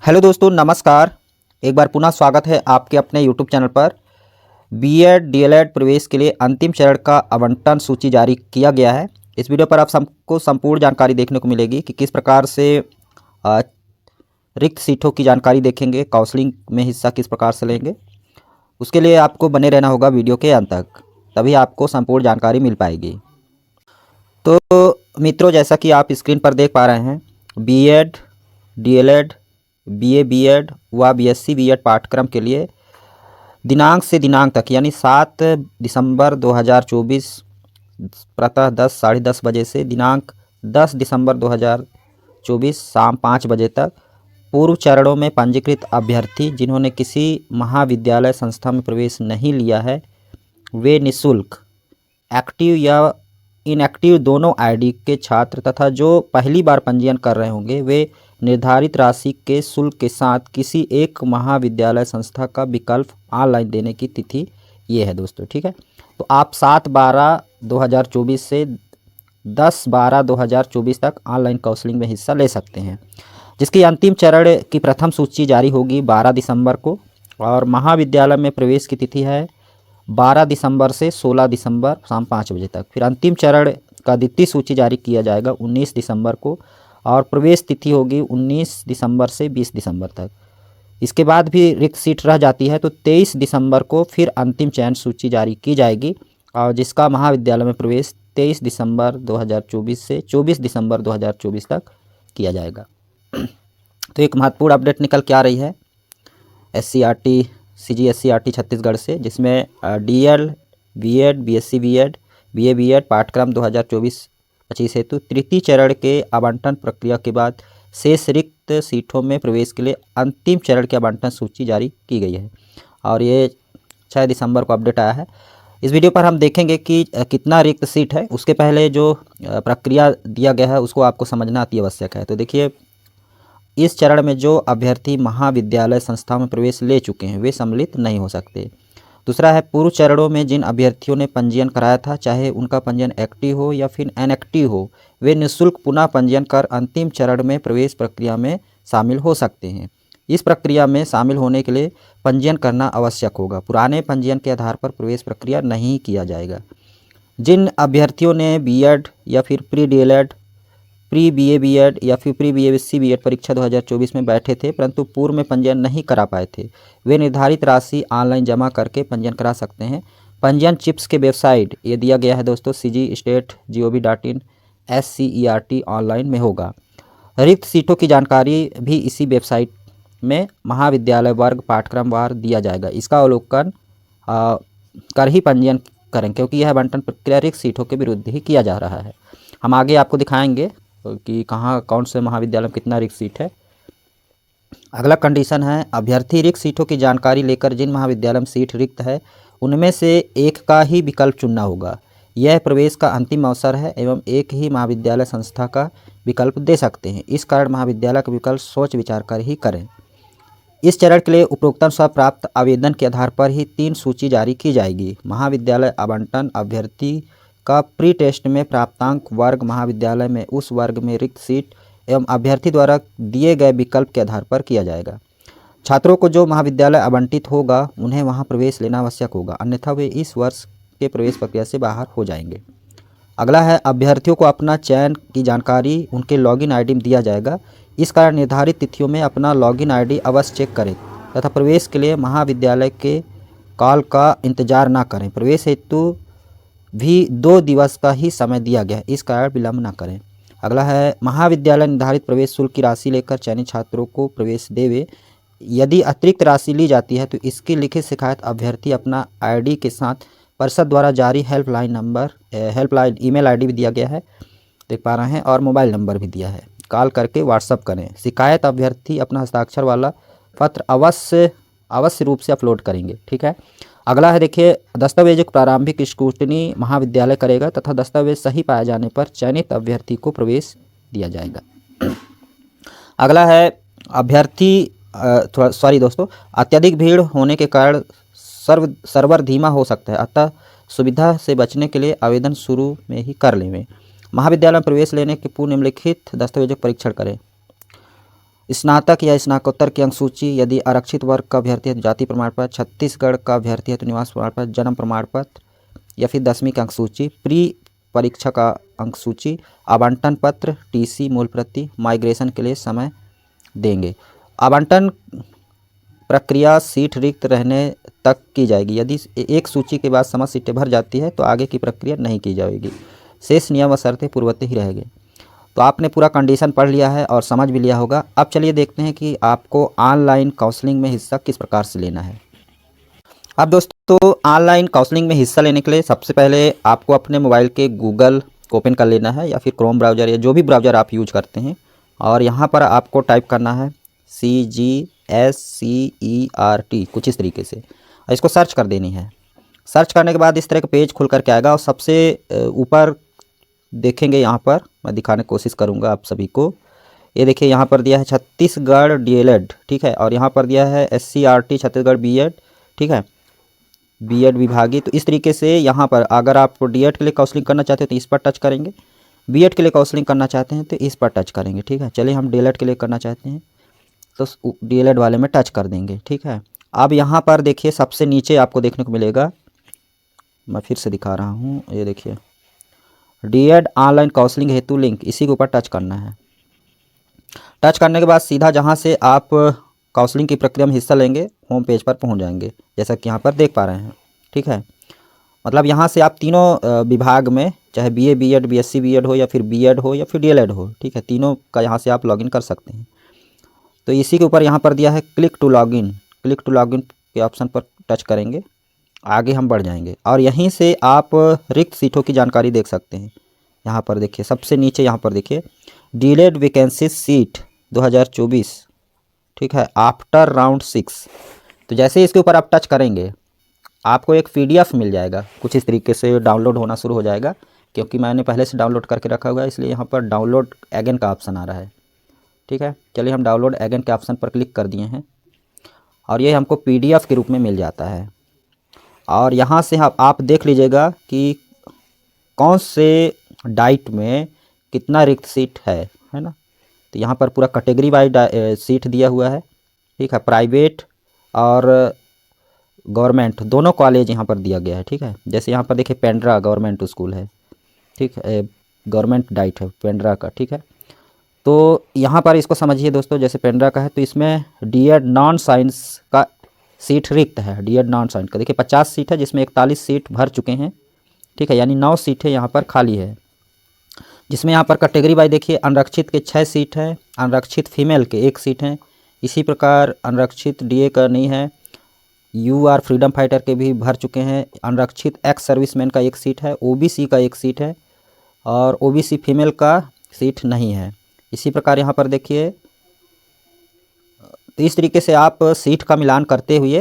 Hello दोस्तों, नमस्कार। एक बार पुनः स्वागत है आपके अपने यूट्यूब चैनल पर। बीएड डीएलएड प्रवेश के लिए अंतिम चरण का आवंटन सूची जारी किया गया है। इस वीडियो पर आप सबको संपूर्ण जानकारी देखने को मिलेगी कि किस प्रकार से अ, रिक्त सीटों की जानकारी देखेंगे, काउंसलिंग में हिस्सा किस प्रकार से लेंगे। उसके लिए आपको बने रहना होगा वीडियो के अंत तक, तभी आपको संपूर्ण जानकारी मिल पाएगी। तो मित्रों, जैसा कि आप स्क्रीन पर देख पा रहे हैं, बीएड डीएलएड बीए बीएड व बीएससी बीएड पाठ्यक्रम के लिए दिनांक से दिनांक तक यानी 7 दिसंबर 2024 प्रातः 10 साढ़े 10 बजे से दिनांक 10 दिसंबर 2024 शाम 5 बजे तक पूर्व चरणों में पंजीकृत अभ्यर्थी जिन्होंने किसी महाविद्यालय संस्था में प्रवेश नहीं लिया है, वे निःशुल्क एक्टिव या इनएक्टिव दोनों आईडी के छात्र तथा जो पहली बार पंजीयन कर रहे होंगे, वे निर्धारित राशि के शुल्क के साथ किसी एक महाविद्यालय संस्था का विकल्प ऑनलाइन देने की तिथि ये है दोस्तों। ठीक है, तो आप 7/12/2024 से 10/12/2024 तक ऑनलाइन काउंसलिंग में हिस्सा ले सकते हैं, जिसकी अंतिम चरण की प्रथम सूची जारी होगी 12 दिसंबर को। और महाविद्यालय में प्रवेश की तिथि है 12 दिसंबर से 16 दिसंबर शाम 5 बजे तक। फिर अंतिम चरण का द्वितीय सूची जारी किया जाएगा 19 दिसंबर को और प्रवेश तिथि होगी 19 दिसंबर से 20 दिसंबर तक। इसके बाद भी रिक्त सीट रह जाती है तो 23 दिसंबर को फिर अंतिम चयन सूची जारी की जाएगी और जिसका महाविद्यालय में प्रवेश 23 दिसंबर 2024 से 24 दिसंबर 2024 तक किया जाएगा। तो एक महत्वपूर्ण अपडेट निकल के आ रही है SCRT CGSCRT छत्तीसगढ़ से, जिसमें DL BEd BSc BEd BA BEd पाठ्यक्रम 2024-25 हेतु तृतीय चरण के आवंटन प्रक्रिया के बाद शेष रिक्त सीटों में प्रवेश के लिए अंतिम चरण की आवंटन सूची जारी की गई है और ये 6 दिसंबर को अपडेट आया है। इस वीडियो पर हम देखेंगे कि कितना रिक्त सीट है। उसके पहले जो प्रक्रिया दिया गया है उसको आपको समझना अति आवश्यक है। तो देखिए, इस चरण में जो अभ्यर्थी महाविद्यालय संस्था में प्रवेश ले चुके हैं वे सम्मिलित नहीं हो सकते। दूसरा है, पूर्व चरणों में जिन अभ्यर्थियों ने पंजीयन कराया था, चाहे उनका पंजीयन एक्टिव हो या फिर इनएक्टिव हो, वे निःशुल्क पुनः पंजीयन कर अंतिम चरण में प्रवेश प्रक्रिया में शामिल हो सकते हैं। इस प्रक्रिया में शामिल होने के लिए पंजीयन करना आवश्यक होगा। पुराने पंजीयन के आधार पर प्रवेश प्रक्रिया नहीं किया जाएगा। जिन अभ्यर्थियों ने बीएड या फिर pre DElEd, pre BA BEd या फिर प्री बीएससी बीएड परीक्षा 2024 में बैठे थे परंतु पूर्व में पंजीयन नहीं करा पाए थे, वे निर्धारित राशि ऑनलाइन जमा करके पंजीयन करा सकते हैं। पंजीयन चिप्स के वेबसाइट ये दिया गया है दोस्तों, CGState.gov.in SCERT ऑनलाइन में होगा। रिक्त सीटों की जानकारी भी इसी वेबसाइट में महाविद्यालय वर्ग पाठ्यक्रम वार दिया जाएगा। इसका अवलोकन कर ही पंजीयन करें, क्योंकि यह आवंटन प्रक्रिया रिक्त सीटों के विरुद्ध ही किया जा रहा है। हम आगे आपको दिखाएंगे कि कहाँ कौन से महाविद्यालय में कितना रिक्त सीट है। अगला कंडीशन है, अभ्यर्थी रिक्त सीटों की जानकारी लेकर जिन महाविद्यालय में सीट रिक्त है उनमें से एक का ही विकल्प चुनना होगा। यह प्रवेश का अंतिम अवसर है एवं एक ही महाविद्यालय संस्था का विकल्प दे सकते हैं। इस कारण महाविद्यालय का विकल्प सोच विचार कर ही करें। इस चरण के लिए उपरोक्तानुसार प्राप्त आवेदन के आधार पर ही 3 सूची जारी की जाएगी। महाविद्यालय आवंटन अभ्यर्थी का प्री टेस्ट में प्राप्तांक, वर्ग महाविद्यालय में उस वर्ग में रिक्त सीट एवं अभ्यर्थी द्वारा दिए गए विकल्प के आधार पर किया जाएगा। छात्रों को जो महाविद्यालय आवंटित होगा उन्हें वहां प्रवेश लेना आवश्यक होगा, अन्यथा वे इस वर्ष के प्रवेश प्रक्रिया से बाहर हो जाएंगे। अगला है, अभ्यर्थियों को अपना चयन की जानकारी उनके लॉगिन आईडी में दिया जाएगा। इस कारण निर्धारित तिथियों में अपना लॉगिन आईडी अवश्य चेक करें तथा प्रवेश के लिए महाविद्यालय के कॉल का इंतजार न करें। प्रवेश हेतु भी 2 दिवस का ही समय दिया गया है, इस कारण विलंब न करें। अगला है, महाविद्यालय निर्धारित प्रवेश शुल्क की राशि लेकर चयनित छात्रों को प्रवेश देवे। यदि अतिरिक्त राशि ली जाती है तो इसकी लिखित शिकायत अभ्यर्थी अपना आईडी के साथ परिषद द्वारा जारी हेल्पलाइन ईमेल आईडी भी दिया गया है, देख पा रहे हैं, और मोबाइल नंबर भी दिया है, कॉल करके व्हाट्सअप करें। शिकायत अभ्यर्थी अपना हस्ताक्षर वाला पत्र अवश्य रूप से अपलोड करेंगे। ठीक है। अगला है, देखिए, दस्तावेज की प्रारंभिक स्क्रूटनी महाविद्यालय करेगा तथा दस्तावेज सही पाए जाने पर चयनित अभ्यर्थी को प्रवेश दिया जाएगा। अगला है, अभ्यर्थी अत्यधिक भीड़ होने के कारण सर्वर धीमा हो सकता है, अतः सुविधा से बचने के लिए आवेदन शुरू में ही कर लें। महाविद्यालय में प्रवेश लेने के पूर्व निम्नलिखित दस्तावेजों का परीक्षण करें। स्नातक या स्नातकोत्तर की अंक सूची, यदि आरक्षित वर्ग का अभ्यर्थी है तो जाति प्रमाण पत्र, छत्तीसगढ़ का अभ्यर्थी है तो निवास प्रमाण पत्र, जन्म प्रमाण पत्र, या फिर 10वीं की अंक सूची, प्री परीक्षा का अंक सूची, आवंटन पत्र, टीसी, मूल प्रति, माइग्रेशन के लिए समय देंगे। आवंटन प्रक्रिया सीट रिक्त रहने तक की जाएगी। यदि एक सूची के बाद समस्त सीटें भर जाती है तो आगे की प्रक्रिया नहीं की जाएगी। शेष नियम व शर्तें पूर्ववत ही रहेंगे। तो आपने पूरा कंडीशन पढ़ लिया है और समझ भी लिया होगा। अब चलिए देखते हैं कि आपको ऑनलाइन काउंसलिंग में हिस्सा किस प्रकार से लेना है। अब दोस्तों ऑनलाइन काउंसलिंग में हिस्सा लेने के लिए सबसे पहले आपको अपने मोबाइल के गूगल को ओपन कर लेना है या फिर क्रोम ब्राउज़र या जो भी ब्राउज़र आप यूज करते हैं, और यहाँ पर आपको टाइप करना है CGSCERT कुछ इस तरीके से, और इसको सर्च कर देनी है। सर्च करने के बाद इस तरह का पेज खुल करके आएगा और सबसे ऊपर देखेंगे, यहाँ पर मैं दिखाने की कोशिश करूँगा आप सभी को। ये देखिए यहाँ पर दिया है छत्तीसगढ़ DLED, ठीक है, और यहाँ पर दिया है SCRT छत्तीसगढ़ BEd, ठीक है, BEd विभागीय। तो इस तरीके से यहाँ पर अगर आप DED के लिए काउंसलिंग करना चाहते हैं तो इस पर टच करेंगे, BEd के लिए काउंसलिंग करना चाहते हैं तो इस पर टच करेंगे, ठीक है। चलिए हम DLED के लिए करना चाहते हैं तो DLED वाले में टच कर देंगे, ठीक है। अब यहाँ पर देखिए सबसे नीचे आपको देखने को मिलेगा, मैं फिर से दिखा रहा हूँ, ये देखिए DED ऑनलाइन काउंसलिंग हेतु लिंक, इसी के ऊपर टच करना है। टच करने के बाद सीधा जहाँ से आप काउंसलिंग की प्रक्रिया में हिस्सा लेंगे होम पेज पर पहुँच जाएंगे, जैसा कि यहाँ पर देख पा रहे हैं, ठीक है। मतलब यहाँ से आप तीनों विभाग में, चाहे BA BEd BSc BEd हो या फिर BEd हो या फिर DLED हो, ठीक है, तीनों का यहाँ से आप लॉगिन कर सकते हैं। तो इसी के ऊपर यहाँ पर दिया है क्लिक टू लॉगिन के ऑप्शन पर टच करेंगे, आगे हम बढ़ जाएंगे और यहीं से आप रिक्त सीटों की जानकारी देख सकते हैं। यहाँ पर देखिए सबसे नीचे यहाँ पर देखिए DLED वैकेंसी सीट 2024, ठीक है, आफ्टर राउंड 6। तो जैसे इसके ऊपर आप टच करेंगे आपको एक PDF मिल जाएगा, कुछ इस तरीके से डाउनलोड होना शुरू हो जाएगा। क्योंकि मैंने पहले से डाउनलोड करके रखा हुआ है इसलिए यहाँ पर डाउनलोड अगेन का ऑप्शन आ रहा है, ठीक है। चलिए हम डाउनलोड अगेन के ऑप्शन पर क्लिक कर दिए हैं और ये हमको PDF के रूप में मिल जाता है। और यहाँ से आप देख लीजिएगा कि कौन से डाइट में कितना रिक्त सीट है ना। तो यहाँ पर पूरा कैटेगरी वाइज सीट दिया हुआ है, ठीक है, प्राइवेट और गवर्नमेंट दोनों कॉलेज यहाँ पर दिया गया है, ठीक है। जैसे यहाँ पर देखिए पेंड्रा गवर्नमेंट स्कूल है, ठीक है, गवर्नमेंट डाइट है पेंड्रा का, ठीक है। तो यहाँ पर इसको समझिए दोस्तों, जैसे पेंड्रा का है तो इसमें DED नॉन साइंस का सीट रिक्त है। DED नॉन साइंस का देखिए 50 सीट है जिसमें 41 सीट भर चुके हैं, ठीक है, यानी 9 सीटें यहाँ पर खाली है। जिसमें यहाँ पर कैटेगरी वाइज देखिए अनरक्षित के 6 सीट हैं, अनरक्षित फीमेल के 1 सीट हैं, इसी प्रकार अनरक्षित DA का नहीं है, UR फ्रीडम फाइटर के भी भर चुके हैं, अनरक्षित एक्स सर्विसमैन का 1 सीट है, OBC का 1 सीट है और OBC फीमेल का सीट नहीं है। इसी प्रकार यहाँ पर देखिए, तो इस तरीके से आप सीट का मिलान करते हुए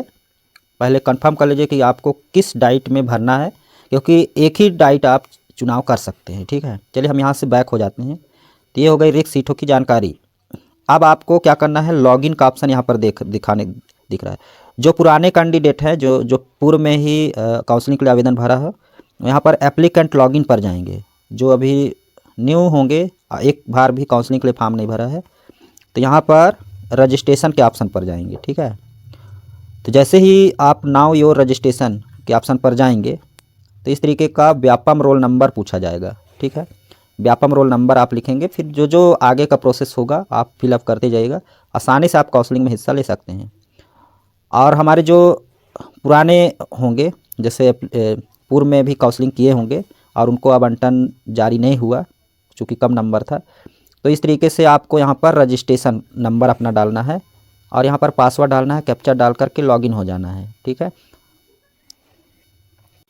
पहले कंफर्म कर लीजिए कि आपको किस डाइट में भरना है, क्योंकि एक ही डाइट आप चुनाव कर सकते हैं, ठीक है। चलिए हम यहाँ से बैक हो जाते हैं। तो ये हो गई रिक्त सीटों की जानकारी। अब आपको क्या करना है, लॉगिन का ऑप्शन यहाँ पर दिख रहा है। जो पुराने कैंडिडेट हैं, जो पूर्व में ही काउंसलिंग के लिए आवेदन भरा है, यहाँ पर एप्लीकेंट लॉगिन पर जाएंगे। जो अभी न्यू होंगे, एक बार भी काउंसलिंग के लिए फॉर्म नहीं भरा है, तो यहाँ पर रजिस्ट्रेशन के ऑप्शन पर जाएंगे, ठीक है। तो जैसे ही आप नाउ योर रजिस्ट्रेशन के ऑप्शन पर जाएंगे तो इस तरीके का व्यापम रोल नंबर पूछा जाएगा, ठीक है। व्यापम रोल नंबर आप लिखेंगे, फिर जो आगे का प्रोसेस होगा आप फिलअप करते जाइएगा। आसानी से आप काउंसलिंग में हिस्सा ले सकते हैं। और हमारे जो पुराने होंगे, जैसे पूर्व में भी काउंसलिंग किए होंगे और उनको आवंटन जारी नहीं हुआ चूँकि कम नंबर था, तो इस तरीके से आपको यहाँ पर रजिस्ट्रेशन नंबर अपना डालना है और यहाँ पर पासवर्ड डालना है, कैप्चा डाल करके लॉगिन हो जाना है, ठीक है।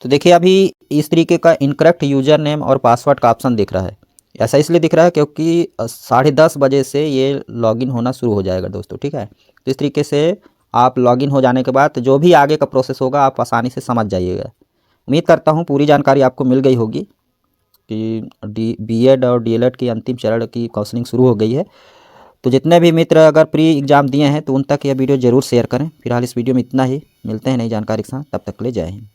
तो देखिए अभी इस तरीके का इनकरेक्ट यूज़र नेम और पासवर्ड का ऑप्शन दिख रहा है। ऐसा इसलिए दिख रहा है क्योंकि 10:30 बजे से ये लॉगिन होना शुरू हो जाएगा दोस्तों, ठीक है। तो इस तरीके से आप लॉगिन हो जाने के बाद जो भी आगे का प्रोसेस होगा आप आसानी से समझ जाइएगा। उम्मीद करता हूँ पूरी जानकारी आपको मिल गई होगी कि BEd और DLED की अंतिम चरण की काउंसलिंग शुरू हो गई है। तो जितने भी मित्र अगर प्री एग्ज़ाम दिए हैं तो उन तक यह वीडियो ज़रूर शेयर करें। फिलहाल इस वीडियो में इतना ही, मिलते हैं नई जानकारी के साथ, तब तक के लिए जय हिंद।